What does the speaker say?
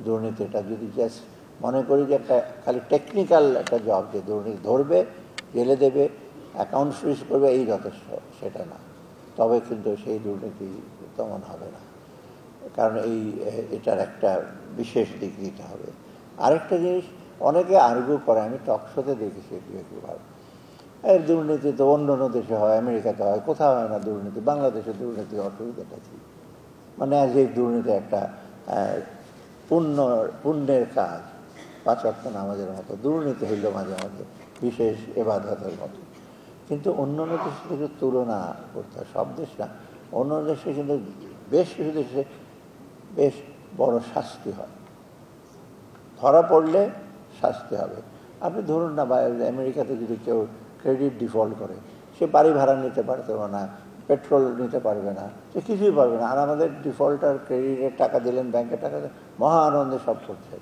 দুর্নীতিটা যদি জাস্ট মনে করি যে একটা খালি টেকনিক্যাল একটা জব, যে দুর্নীতি ধরবে, জেলে দেবে, অ্যাকাউন্ট ফ্রিজ করবে, এই যথেষ্ট, সেটা না। তবে কিন্তু সেই দুর্নীতি তেমন হবে না, কারণ এটার একটা বিশেষ দিক দিতে হবে। আরেকটা জিনিস অনেকে আর্গুও করে, আমি টক শোতে দেখেছি একবার, এই দুর্নীতি তো অন্য অন্য দেশে হয়, আমেরিকাতে হয়, কোথাও হয় না দুর্নীতি, বাংলাদেশে দুর্নীতি অসুবিধাটা কি? মানে আজ এই দুর্নীতি একটা পুণ্যের কাজ, 5 ওয়াক্ত নামাজের মতো দুর্নীতি হইল মাঝে মাঝে বিশেষ এবাদতের মতো। কিন্তু অন্য অন্য দেশের থেকে তুলনা করতে হয়, সব দেশ না, অন্য দেশে কিন্তু বেশ কিছু দেশে বেশ বড় শাস্তি হয়, ধরা পড়লে শাস্তি হবে। আপনি ধরুন না, আমেরিকাতে যদি কেউ ক্রেডিট ডিফল্ট করে, সে বাড়ি ভাড়া নিতে পারবে না, পেট্রোল নিতে পারবে না, সে কিছুই পারবে না। আর আমাদের ডিফল্টার ক্রেডিটের টাকা দিলেন, ব্যাংকের টাকা দিলেন, মহা আনন্দে সব করছে।